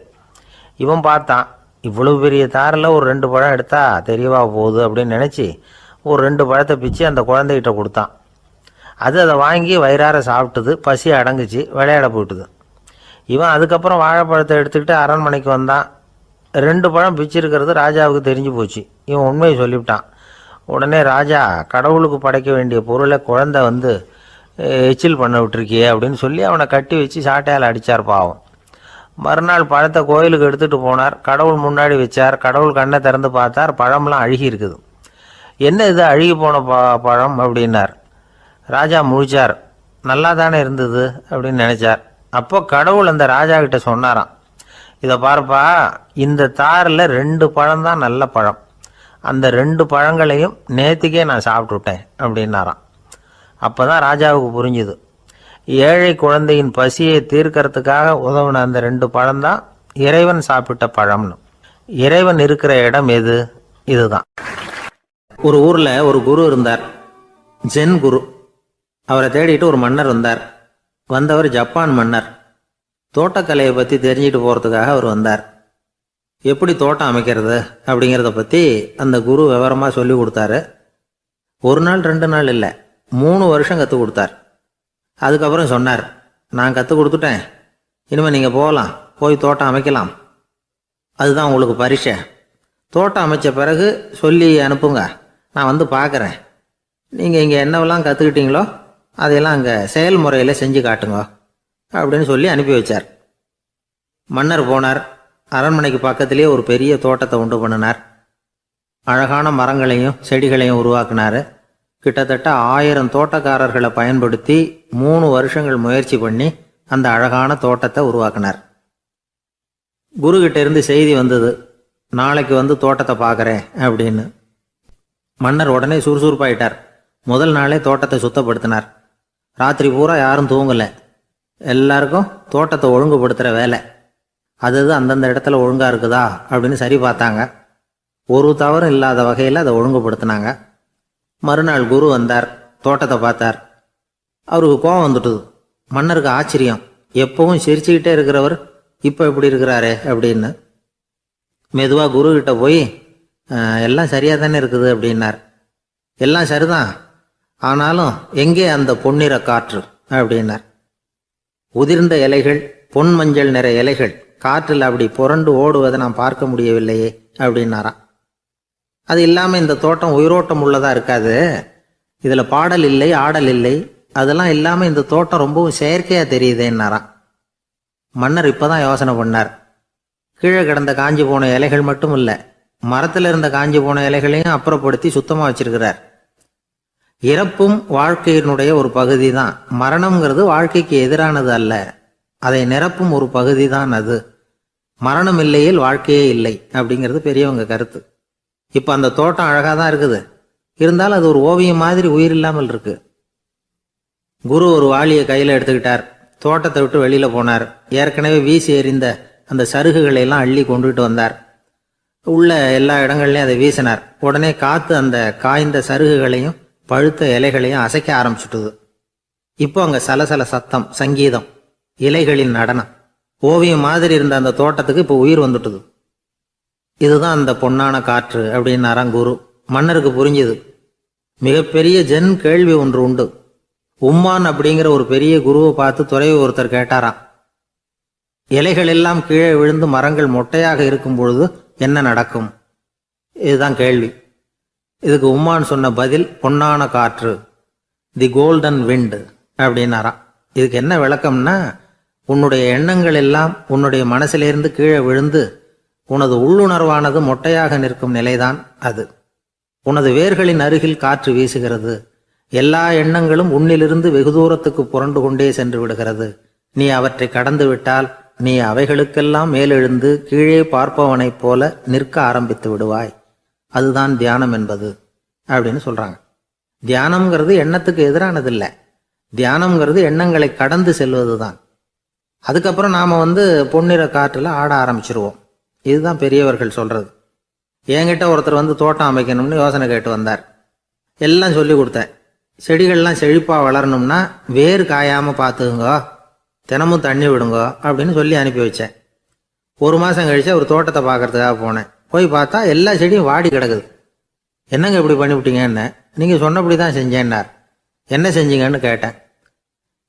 இவன் பார்த்தான், இவ்வளவு பெரிய தாரில் ஒரு 2 பழம் எடுத்தா தெரியவா போகுது அப்படின்னு நினச்சி ஒரு 2 பழத்தை பிச்சு அந்த குழந்தைகிட்ட கொடுத்தான். அதை வாங்கி வயிறார சாப்பிட்டுது. பசி அடங்குச்சு, விளையாட போயிட்டுது. இவன் அதுக்கப்புறம் வாழைப்பழத்தை எடுத்துக்கிட்டு அரண்மனைக்கு வந்தான். 2 பழம் பிச்சிருக்கிறது ராஜாவுக்கு தெரிஞ்சு போச்சு. இவன் உண்மையை சொல்லிவிட்டான். உடனே ராஜா, கடவுளுக்கு படைக்க வேண்டிய பொருளை குழந்தை எச்சில் பண்ண விட்டுருக்கியே அப்படின்னு சொல்லி அவனை கட்டி வச்சு சாட்டையால் அடித்தார். பாவம். மறுநாள் பழத்தை கோயிலுக்கு எடுத்துகிட்டு போனார். கடவுள் முன்னாடி வச்சார். கடவுள் கண்ணை திறந்து பார்த்தார். பழம்லாம் அழுகி இருக்குது. என்ன இது அழுகி போன பழம் அப்படின்னார். ராஜா முழிச்சார். நல்லா தானே இருந்தது அப்படின்னு நினச்சார். அப்போ கடவுள் அந்த ராஜா கிட்ட சொன்னாராம், இதை பார்ப்பா, இந்த தாரில் 2 பழம் தான் நல்ல பழம். அந்த 2 பழங்களையும் நேற்றுக்கே நான் சாப்பிட்டுட்டேன் அப்படின்னாராம். அப்போ தான் ராஜாவுக்கு புரிஞ்சுது, ஏழை குழந்தையின் பசியை தீர்க்கறதுக்காக உதவுன அந்த 2 பழம்தான் இறைவன் சாப்பிட்ட பழம்னு. இறைவன் இருக்கிற இடம் எது? இதுதான். ஒரு ஊரில் ஒரு குரு இருந்தார், ஜென் குரு. அவரை தேடிட்டு ஒரு மன்னர் வந்தார். வந்தவர் ஜப்பான் மன்னர். தோட்டக்கலையை பற்றி தெரிஞ்சுட்டு போகிறதுக்காக அவர் வந்தார். எப்படி தோட்டம் அமைக்கிறது அப்படிங்கிறத பற்றி அந்த குரு விவரமாக சொல்லி கொடுத்தாரு. 1 நாள் 2 நாள் இல்லை, 3 வருஷம் கற்றுக் கொடுத்தார். அதுக்கப்புறம் சொன்னார், நான் கற்றுக் கொடுத்துட்டேன், இனிமேல் நீங்கள் போகலாம், போய் தோட்டம் அமைக்கலாம். அதுதான் உங்களுக்கு பரிசை. தோட்டம் அமைச்ச பிறகு சொல்லி அனுப்புங்க, நான் பார்க்குறேன். நீங்கள் இங்கே என்னவெல்லாம் கற்றுக்கிட்டீங்களோ அதையெல்லாம் அங்கே செயல்முறையில் செஞ்சு காட்டுங்க அப்படின்னு சொல்லி அனுப்பி வச்சார். மன்னர் போனார். அரண்மனைக்கு பக்கத்திலேயே ஒரு பெரிய தோட்டத்தை உண்டு பண்ணினார். அழகான மரங்களையும் செடிகளையும் உருவாக்கினார். கிட்டத்தட்ட 1000 தோட்டக்காரர்களை பயன்படுத்தி 3 வருஷங்கள் முயற்சி பண்ணி அந்த அழகான தோட்டத்தை உருவாக்கினார். குருகிட்ட இருந்து செய்தி வந்தது, நாளைக்கு தோட்டத்தை பார்க்குறேன் அப்படின்னு. மன்னர் உடனே சுறுசுறுப்பாயிட்டார். முதல் நாளே தோட்டத்தை சுத்தப்படுத்தினார். ராத்திரி பூரா யாரும் தூங்கலை. எல்லாருக்கும் தோட்டத்தை ஒழுங்குபடுத்துகிற வேலை. அது அந்தந்த இடத்துல ஒழுங்காக இருக்குதா அப்படின்னு சரி பார்த்தாங்க. ஒரு தவறும் இல்லாத வகையில் அதை ஒழுங்குபடுத்தினாங்க. மறுநாள் குரு வந்தார், தோட்டத்தை பார்த்தார். அவருக்கு கோபம் வந்துட்டுது. மன்னருக்கு ஆச்சரியம், எப்பவும் சிரிச்சுக்கிட்டே இருக்கிறவர் இப்போ எப்படி இருக்கிறாரே அப்படின்னு. மெதுவாக குருக்கிட்ட போய், எல்லாம் சரியாக தானே இருக்குது அப்படின்னார். எல்லாம் சரிதான், ஆனாலும் எங்கே அந்த பொன்னிற காற்று அப்படின்னார். உதிர்ந்த இலைகள், பொன் மஞ்சள் நிற இலைகள் காற்றில் அப்படி புரண்டு ஓடுவதை நான் பார்க்க முடியவில்லையே அப்படின்னாராம். அது இல்லாமல் இந்த தோட்டம் உயிரோட்டம் உள்ளதாக இருக்காது, இதில் பாடல் இல்லை, ஆடல் இல்லை, அதெல்லாம் இல்லாமல் இந்த தோட்டம் ரொம்பவும் செயற்கையாக தெரியுதேன்னாராம். மன்னர் இப்போ தான் யோசனை பண்ணார். கீழே கிடந்த காஞ்சி போன இலைகள் மட்டும் இல்லை, மரத்தில் இருந்த காஞ்சி போன இலைகளையும் அப்புறப்படுத்தி சுத்தமாக வச்சிருக்கிறார். இறப்பும் வாழ்க்கையினுடைய ஒரு பகுதி தான். மரணம்ங்கிறது வாழ்க்கைக்கு எதிரானது அல்ல, அதை நிரப்பும் ஒரு பகுதி தான் அது. மரணம் இல்லையில் வாழ்க்கையே இல்லை அப்படிங்கிறது பெரியவங்க கருத்து. இப்போ அந்த தோட்டம் அழகாக தான் இருக்குது, இருந்தாலும் அது ஒரு ஓவியம் மாதிரி உயிர் இல்லாமல் இருக்கு. குரு ஒரு வாளியை கையில் எடுத்துக்கிட்டார். தோட்டத்தை விட்டு வெளியில் போனார். ஏற்கனவே வீசி எறிந்த அந்த சருகுகளை எல்லாம் அள்ளி கொண்டுகிட்டு வந்தார். உள்ள எல்லா இடங்கள்லையும் அதை வீசினார். உடனே காற்று அந்த காய்ந்த சருகுகளையும் பழுத்த இலைகளையும் அசைக்க ஆரம்பிச்சுட்டுது. இப்போ அங்கே சலசல சத்தம், சங்கீதம், இலைகளின் நடனம், ஓவியம் மாதிரி இருந்த அந்த தோட்டத்துக்கு இப்போ உயிர் வந்துட்டுது. இதுதான் அந்த பொன்னான காற்று அப்படின்னாராம் குரு. மன்னருக்கு புரிஞ்சுது. மிகப்பெரிய ஜென் கேள்வி ஒன்று உண்டு. உம்மான் அப்படிங்கிற ஒரு பெரிய குருவை பார்த்து துறவி ஒருத்தர் கேட்டாராம், இலைகள் எல்லாம் கீழே விழுந்து மரங்கள் மொட்டையாக இருக்கும் பொழுது என்ன நடக்கும்? இதுதான் கேள்வி. இதுக்கு உம்மான் சொன்ன பதில் பொன்னான காற்று, தி கோல்டன் விண்ட் அப்படின்னாராம். இதுக்கு என்ன விளக்கம்னா, உன்னுடைய எண்ணங்கள் எல்லாம் உன்னுடைய மனசிலிருந்து கீழே விழுந்து உனது உள்ளுணர்வானது மொட்டையாக நிற்கும் நிலைதான் அது. உனது வேர்களின் அருகில் காற்று வீசுகிறது. எல்லா எண்ணங்களும் உன்னிலிருந்து வெகு தூரத்துக்கு புரண்டு கொண்டே சென்று விடுகிறது. நீ அவற்றை கடந்து விட்டால் நீ அவைகளுக்கெல்லாம் மேலெழுந்து கீழே பார்ப்பவனைப் போல நிற்க ஆரம்பித்து விடுவாய். அதுதான் தியானம் என்பது அப்படின்னு சொல்றாங்க. தியானம்ங்கிறது எண்ணத்துக்கு எதிரானதில்லை. தியானம்ங்கிறது எண்ணங்களை கடந்து செல்வது தான். அதுக்கப்புறம் நாம பொன்னிற காற்றுல ஆட ஆரம்பிச்சிருவோம். இதுதான் பெரியவர்கள் சொல்றது. என்கிட்ட ஒருத்தர் தோட்டம் அமைக்கணும்னு யோசனை கேட்டு வந்தார். எல்லாம் சொல்லி கொடுத்தேன். செடிகள்லாம் செழிப்பாக வளரணும்னா வேர் காயாமல் பார்த்துக்குங்க, தினமும் தண்ணி விடுங்க அப்படின்னு சொல்லி அனுப்பி வச்சேன். ஒரு மாதம் கழிச்சு ஒரு தோட்டத்தை பார்க்கறதுக்காக போனேன். போய் பார்த்தா எல்லா செடியும் வாடி கிடக்குது. என்னங்க இப்படி பண்ணிவிட்டீங்கன்னு. நீங்கள் சொன்னபடி தான் செஞ்சேன்னார். என்ன செஞ்சீங்கன்னு கேட்டேன்.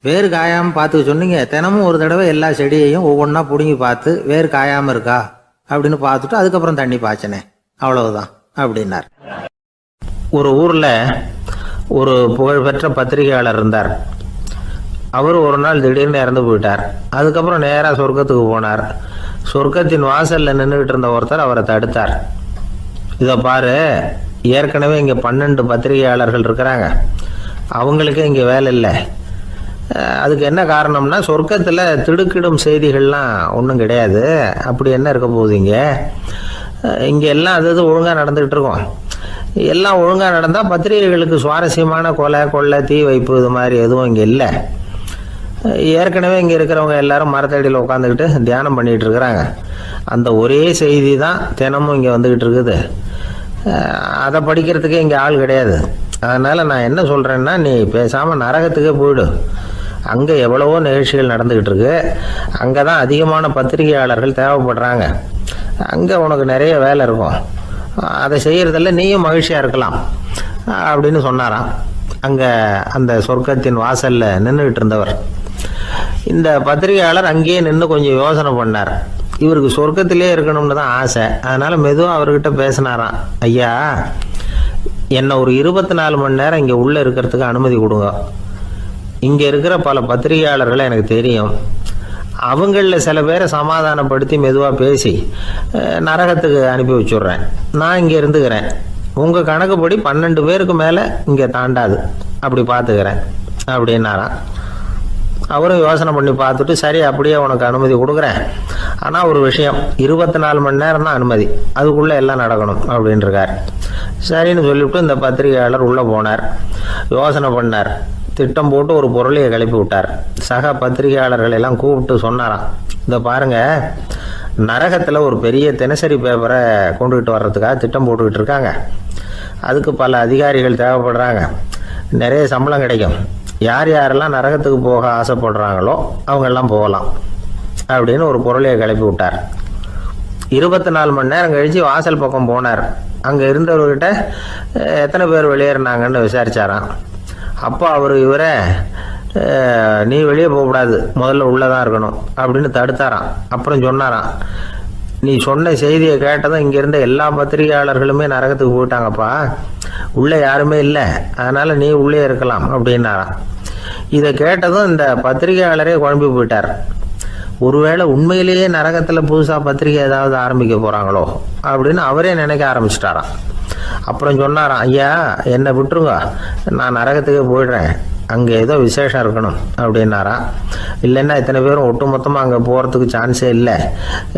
வேர் காயாமல் பார்த்துக்க சொன்னீங்க, தினமும் ஒரு தடவை எல்லா செடியையும் ஒவ்வொன்றா பிடுங்கி பார்த்து வேர் காயாமல் இருக்கா அப்படின்னு பார்த்துட்டு அதுக்கப்புறம் தண்ணி பாய்ச்சினேன், அவ்வளவுதான் அப்படின்னார். ஒரு ஊரில் ஒரு புகழ்பெற்ற பத்திரிகையாளர் இருந்தார். அவர் ஒரு நாள் திடீர்னு இறந்து போயிட்டார். அதுக்கப்புறம் நேராக சொர்க்கத்துக்கு போனார். சொர்க்கத்தின் வாசலில் நின்றுக்கிட்டு இருந்த ஒருத்தர் அவரை தடுத்தார். இதை பாரு, ஏற்கனவே இங்கே 12 பத்திரிகையாளர்கள் இருக்கிறாங்க, அவங்களுக்கே இங்கே வேலை இல்லை. அதுக்கு என்ன காரணம்னா, சொர்க்கத்தில் திடுக்கிடும் செய்திகள்லாம் ஒன்றும் கிடையாது. அப்படி என்ன இருக்க போகுது? இங்கே எல்லாம் அது ஒழுங்காக நடந்துக்கிட்டு இருக்கோம். எல்லாம் ஒழுங்காக நடந்தால் பத்திரிகைகளுக்கு சுவாரஸ்யமான கொலை, கொள்ளை, தீ வைப்பு இது மாதிரி எதுவும் இங்கே இல்லை. ஏற்கனவே இங்கே இருக்கிறவங்க எல்லாரும் மரத்தடியில் உட்காந்துக்கிட்டு தியானம் பண்ணிகிட்டு இருக்கிறாங்க. அந்த ஒரே செய்தி தான் தினமும் இங்கே வந்துக்கிட்டு இருக்குது. அதை படிக்கிறதுக்கே இங்கே ஆள் கிடையாது. அதனால் நான் என்ன சொல்கிறேன்னா, நீ பேசாமல் நரகத்துக்கே போயிடு. அங்கே எவ்வளவோ நிகழ்ச்சிகள் நடந்துக்கிட்டு இருக்கு. அங்கே தான் அதிகமான பத்திரிகையாளர்கள் தேவைப்படுறாங்க. அங்கே உனக்கு நிறைய வேலை இருக்கும். அதை செய்கிறதில்ல நீயும் மகிழ்ச்சியாக இருக்கலாம் அப்படின்னு சொன்னாராம். அங்கே அந்த சொர்க்கத்தின் வாசலில் நின்றுக்கிட்டு இருந்தவர். இந்த பத்திரிகையாளர் அங்கேயே நின்று கொஞ்சம் யோசனை பண்ணார். இவருக்கு சொர்க்கத்திலே இருக்கணும்னு தான் ஆசை. அதனால் மெதுவாக அவர்கிட்ட பேசினாராம். ஐயா, என்னை ஒரு 24 மணி நேரம் இங்கே உள்ளே இருக்கிறதுக்கு அனுமதி கொடுங்க. இங்கே இருக்கிற பல பத்திரிகையாளர்களை எனக்கு தெரியும். அவங்களில் சில பேரை சமாதானப்படுத்தி மெதுவாக பேசி நரகத்துக்கு அனுப்பி வச்சுட்றேன். நான் இங்கே இருந்துக்கிறேன். உங்கள் கணக்குப்படி 12 பேருக்கு மேலே இங்கே தாண்டாது, அப்படி பார்த்துக்கிறேன் அப்படின்னாராம். அவரும் யோசனை பண்ணி பார்த்துட்டு, சரி அப்படியே உனக்கு அனுமதி கொடுக்குறேன், ஆனால் ஒரு விஷயம், 24 மணி நேரம் தான் அனுமதி, அதுக்குள்ளே எல்லாம் நடக்கணும் அப்படின்ட்டுருக்கார். சரின்னு சொல்லிவிட்டு இந்த பத்திரிகையாளர் உள்ளே போனார். யோசனை பண்ணார். திட்டம் போட்டு ஒரு பொருளையை கிளப்பி விட்டார். சக பத்திரிகையாளர்கள் எல்லாம் கூப்பிட்டு சொன்னாராம், இதை பாருங்க, நரகத்தில் ஒரு பெரிய தினசரி பேப்பரை கொண்டுகிட்டு வர்றதுக்காக திட்டம் போட்டுக்கிட்டு இருக்காங்க. அதுக்கு பல அதிகாரிகள் தேவைப்படுறாங்க. நிறைய சம்பளம் கிடைக்கும். யார் யாரெல்லாம் நரகத்துக்கு போக ஆசைப்படுறாங்களோ அவங்கெல்லாம் போகலாம் அப்படின்னு ஒரு பொருளையை கிளப்பி விட்டார். 24 மணி நேரம் கழித்து வாசல் பக்கம் போனார். அங்கே இருந்தவர்கிட்ட எத்தனை பேர் வெளியேறினாங்கன்னு விசாரிச்சாராம். அப்போ அவர் இவரை, நீ வெளியே போகக்கூடாது, முதல்ல உள்ளே தான் இருக்கணும் அப்படின்னு தடுத்தாராம். அப்புறம் சொன்னாராம், நீ சொன்ன செய்தியை கேட்டதும் இங்கே இருந்த எல்லா பத்திரிகையாளர்களுமே நரகத்துக்கு போயிட்டாங்கப்பா, உள்ளே யாருமே இல்லை, அதனால் நீ உள்ளே இருக்கலாம் அப்படின்னாராம். இதை கேட்டதும் இந்த பத்திரிகையாளரே குழம்பி போயிட்டார். ஒருவேளை உண்மையிலேயே நரகத்தில் புதுசாக பத்திரிகை ஏதாவது ஆரம்பிக்க போகிறாங்களோ அப்படின்னு அவரே நினைக்க ஆரம்பிச்சிட்டாராம். அப்புறம் சொன்னாராம், ஐயா என்னை விட்டுருங்க, நான் நரகத்துக்கே போயிடுறேன், அங்கே ஏதோ விசேஷம் இருக்கணும் அப்படின்னாராம். இல்லைன்னா இத்தனை பேரும் ஒட்டுமொத்தமாக அங்கே போகிறதுக்கு சான்ஸே இல்லை,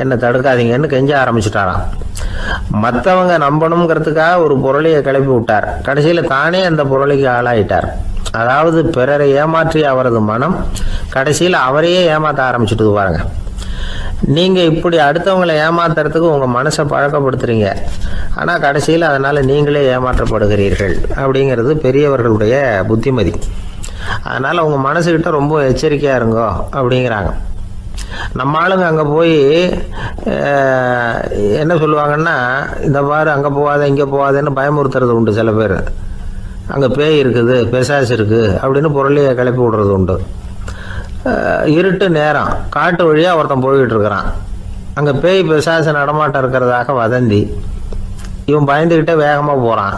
என்னை தடுக்காதீங்கன்னு கெஞ்ச ஆரம்பிச்சிட்டாராம். மற்றவங்க நம்பணுங்கிறதுக்காக ஒரு பொருளையை கிளப்பி விட்டார். கடைசியில் தானே அந்த பொருளைக்கு ஆளாயிட்டார். அதாவது பிறரை ஏமாற்றிய அவரது மனம் கடைசியில் அவரையே ஏமாற்ற ஆரம்பிச்சுட்டு பாருங்க. நீங்கள் இப்படி அடுத்தவங்களை ஏமாத்துறதுக்கு உங்கள் மனசை பழக்கப்படுத்துறீங்க. ஆனால் கடைசியில் அதனால் நீங்களே ஏமாற்றப்படுகிறீர்கள். அப்படிங்கிறது பெரியவர்களுடைய புத்திமதி. அதனால் உங்கள் மனசுக்கிட்ட ரொம்ப எச்சரிக்கையாக இருங்கோ அப்படிங்கிறாங்க. நம்ம ஆளுங்க அங்கே போய் என்ன சொல்லுவாங்கன்னா, இந்த பாரு அங்கே போகாத இங்கே போகாதேன்னு பயமுறுத்துறது உண்டு. சில பேர் அங்கே பேய் இருக்குது, பிசாசு இருக்குது அப்படின்னு பொருளையை கிளப்பி விடுறது உண்டு. இருட்டு நேரம் காட்டு வழியாக ஒருத்தன் போய்கிட்டு இருக்கிறான். அங்கே பேய் பிசாசு நடமாட்டம் இருக்கிறதாக வதந்தி. இவன் பயந்துக்கிட்டே வேகமாக போகிறான்.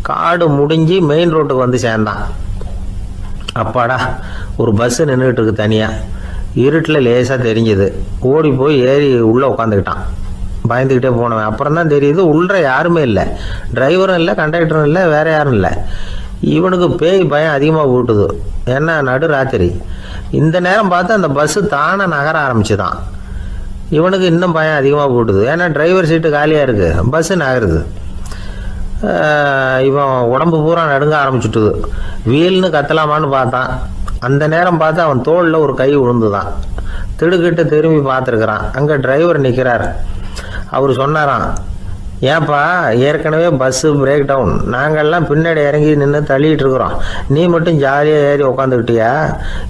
காடு முடிஞ்சு மெயின் ரோட்டுக்கு வந்து சேர்ந்தான். அப்பாடா, ஒரு பஸ்ஸு நின்றுட்டு இருக்கு தனியாக. இருட்டில் லேசாக தெரிஞ்சுது. ஓடி போய் ஏறி உள்ளே உட்காந்துக்கிட்டான். பயந்துக்கிட்டே போனவன் அப்புறம் தான் தெரியுது உள்ள யாருமே இல்லை. டிரைவரும் இல்லை, கண்டக்டரும் இல்லை, வேற யாரும் இல்லை. இவனுக்கு பேய் பயம் அதிகமாக ஊட்டுது. ஏன்னா நடு ராத்திரி. இந்த நேரம் பார்த்து அந்த பஸ்ஸு தானே நகர ஆரம்பிச்சுதான். இவனுக்கு இன்னும் பயம் அதிகமாக போட்டுது. ஏன்னா டிரைவர் சீட்டு காலியாக இருக்குது, பஸ்ஸு நகருது. இவன் உடம்பு பூரா நடுங்க ஆரம்பிச்சுட்டுது. வீல்னு கத்தலாமான்னு பார்த்தான். அந்த நேரம் பார்த்து அவன் தோளில் ஒரு கை விழுந்துதான். திடுக்கிட்டு திரும்பி பார்த்துருக்குறான். அங்கே டிரைவர் நிற்கிறார். அவர் சொன்னாராம், ஏன்பா ஏற்கனவே பஸ்ஸு பிரேக் டவுன், நாங்கள்லாம் பின்னாடி இறங்கி நின்று தள்ளிட்டு இருக்கிறோம், நீ மட்டும் ஜாலியாக ஏறி உக்காந்துக்கிட்டியா,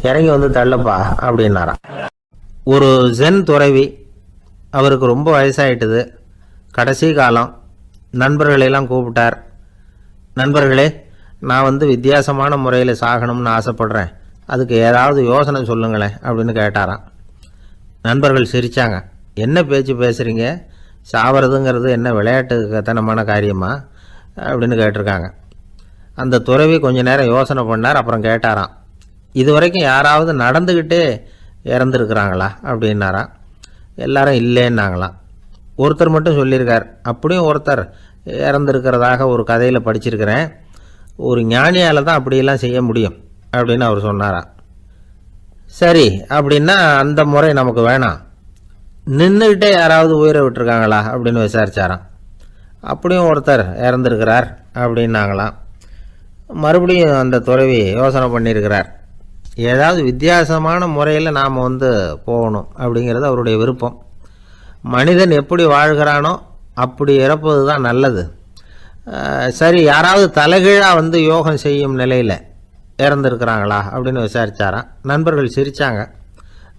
இறங்கி வந்து தள்ளப்பா அப்படின்னாராம். ஒரு ஜென் துறவி, அவருக்கு ரொம்ப வயசாயிட்டுது, கடைசி காலம். நண்பர்களெல்லாம் கூப்பிட்டார். நண்பர்களே, நான் வித்தியாசமான முறையில் சாகணும்னு ஆசைப்படுறேன், அதுக்கு ஏதாவது யோசனை சொல்லுங்களேன் அப்படின்னு கேட்டாராம். நண்பர்கள் சிரித்தாங்க. என்ன பேச்சு பேசுகிறீங்க, சாவறதுங்கிறது என்ன விளையாட்டுத்தனமான காரியமா அப்படின்னு கேட்டிருக்காங்க. அந்த துறவி கொஞ்ச நேரம் யோசனை பண்ணார். அப்புறம் கேட்டாராம், இது வரைக்கும் யாராவது நடந்துக்கிட்டே இறந்துருக்குறாங்களா அப்படின்னாராம். எல்லாரும் இல்லைன்னாங்களாம். ஒருத்தர் மட்டும் சொல்லியிருக்கார். அப்படியும் ஒருத்தர் இறந்துருக்கிறதாக ஒரு கதையில் படிச்சிருக்கிறேன், ஒரு ஞானியால் தான் அப்படியெல்லாம் செய்ய முடியும் அப்படின்னு அவர் சொன்னாராம். சரி, அப்படின்னா அந்த முறை நமக்கு வேணாம், நின்றுக்கிட்டே யாராவது உயிரை விட்டுருக்காங்களா அப்படின்னு விசாரிச்சாராம். அப்படியும் ஒருத்தர் இறந்துருக்கிறார் அப்படின்னாங்களாம். மறுபடியும் அந்த துறவி யோசனை பண்ணியிருக்கிறார். ஏதாவது வித்தியாசமான முறையில் நாம் போகணும் அப்படிங்கிறது அவருடைய விருப்பம். மனிதன் எப்படி வாழ்கிறானோ அப்படி இறப்பது தான் நல்லது. சரி, யாராவது தலைகீழாக யோகம் செய்யும் நிலையில் இறந்துருக்கிறாங்களா அப்படின்னு விசாரித்தாராம். நண்பர்கள் சிரித்தாங்க.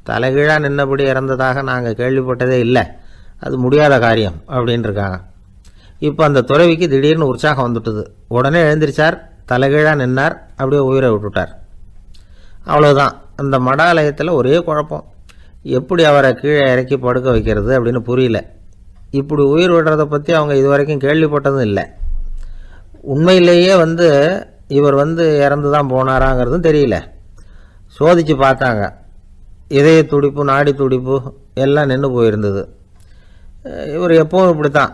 தலைகீழாக நின்னபடி இறந்ததாக நாங்கள் கேள்விப்பட்டதே இல்லை, அது முடியாத காரியம் அப்படின்னு இருக்காங்க. இப்போ அந்த துறவிக்கு திடீர்னு உற்சாகம் வந்துட்டுது. உடனே எழுந்திரிச்சார், தலைகீழாக நின்னார், அப்படியே உயிரை விட்டுட்டார். அவ்வளோதான். அந்த மடாலயத்தில் ஒரே குழப்பம், எப்படி அவரை கீழே இறக்கி படுக்க வைக்கிறது அப்படின்னு புரியல. இப்படி உயிர் விடுறதை பற்றி அவங்க இதுவரைக்கும் கேள்விப்பட்டதும் இல்லை. உண்மையிலேயே இவர் இறந்து தான் போனாராங்கிறதும் தெரியல. சோதித்து பார்த்தாங்க. இதய துடிப்பு, நாடி துடிப்பு எல்லாம் நின்று போயிருந்தது. இவர் எப்பவும் இப்படி தான்,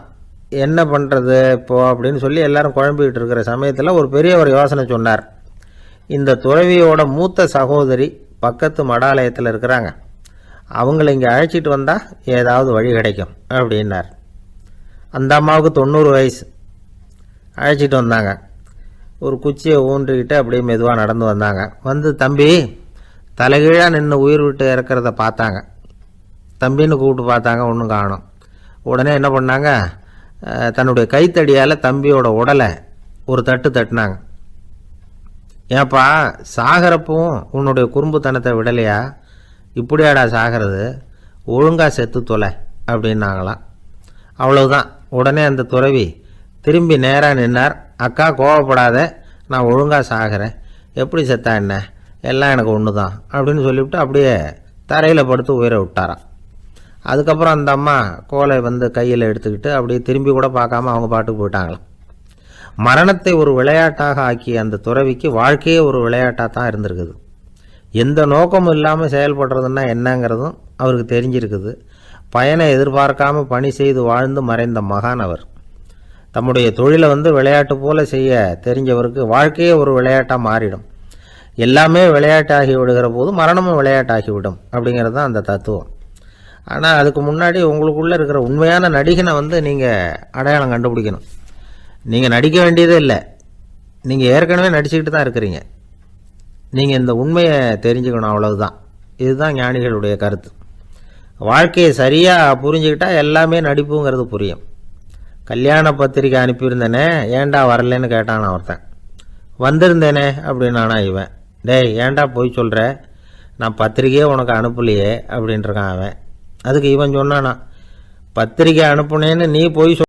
என்ன பண்ணுறது இப்போது அப்படின்னு சொல்லி எல்லாரும் குழம்பிக்கிட்டு இருக்கிற சமயத்தில் ஒரு பெரியவர் யோசனை சொன்னார். இந்த துறவியோட மூத்த சகோதரி பக்கத்து மடாலயத்தில் இருக்கிறாங்க, அவங்கள இங்கே அழைச்சிட்டு வந்தால் ஏதாவது வழி கிடைக்கும் அப்படின்னார். அந்த அம்மாவுக்கு 90 வயசு. அழைச்சிட்டு வந்தாங்க. ஒரு குச்சியை ஊன்றிக்கிட்டு அப்படியே மெதுவாக நடந்து வந்தாங்க. தம்பி, தலைகீழாக நின்று உயிர் விட்டு இறக்கிறத பார்த்தாங்க. தம்பின்னு கூப்பிட்டு பார்த்தாங்க, ஒன்றும் காணும். உடனே என்ன பண்ணாங்க, தன்னுடைய கைத்தடியால் தம்பியோட உடலை ஒரு தட்டு தட்டினாங்க. ஏப்பா, சாகிறப்பவும் உன்னுடைய குறும்புத்தனத்தை விடலையா, இப்படியாடா சாகிறது, ஒழுங்காக செத்து தொலை அப்படின்னாங்களாம். அவ்வளவுதான். உடனே அந்த துறவி திரும்பி நேராக நின்னார். அக்கா, கோவப்படாத, நான் ஒழுங்காக சாகிறேன், எப்படி செத்தா என்ன, எல்லாம் எனக்கு ஒன்று தான் அப்படின்னு சொல்லிவிட்டு அப்படியே தரையில் படுத்து உயிரை விட்டாராம். அதுக்கப்புறம் அந்த அம்மா கோலை கையில் எடுத்துக்கிட்டு அப்படியே திரும்பி கூட பார்க்காம அவங்க பாட்டுக்கு போயிட்டாங்களாம். மரணத்தை ஒரு விளையாட்டாக ஆக்கிய அந்த துறவிக்கு வாழ்க்கையே ஒரு விளையாட்டாக தான் இருந்திருக்குது. எந்த நோக்கமும் இல்லாமல் செயல்படுறதுன்னா என்னங்கிறதும் அவருக்கு தெரிஞ்சிருக்குது. பயனை எதிர்பார்க்காமல் பணி செய்து வாழ்ந்து மறைந்த மகான் அவர். தம்முடைய தொழிலை விளையாட்டு போல செய்ய தெரிஞ்சவருக்கு வாழ்க்கையே ஒரு விளையாட்டாக மாறிடும். எல்லாமே விளையாட்டாகி விடுகிற போது மரணமும் விளையாட்டாகிவிடும் அப்படிங்கிறது தான் அந்த தத்துவம். ஆனால் அதுக்கு முன்னாடி உங்களுக்குள்ளே இருக்கிற உண்மையான நடிகனை நீங்கள் அடையாளம் கண்டுபிடிக்கணும். நீங்கள் நடிக்க வேண்டியதே இல்லை, நீங்கள் ஏற்கனவே நடிச்சுக்கிட்டு தான் இருக்கிறீங்க. நீங்கள் இந்த உண்மையை தெரிஞ்சுக்கணும், அவ்வளவுதான். இதுதான் ஞானிகளுடைய கருத்து. வாழ்க்கையை சரியாக புரிஞ்சுக்கிட்டா எல்லாமே நடிப்புங்கிறது புரியும். கல்யாண பத்திரிக்கை அனுப்பியிருந்தேனே, ஏன்டா வரலன்னு கேட்டான் ஒருத்தன். வந்திருந்தேனே அப்படின்னானா இவன். டேய், ஏன்டா போய் சொல்கிற, நான் பத்திரிக்கையே உனக்கு அனுப்பலையே அப்படின்ட்டுருக்கான் அவன். அதுக்கு இவன் சொன்னானா, பத்திரிக்கை அனுப்புனேன்னு நீ போய்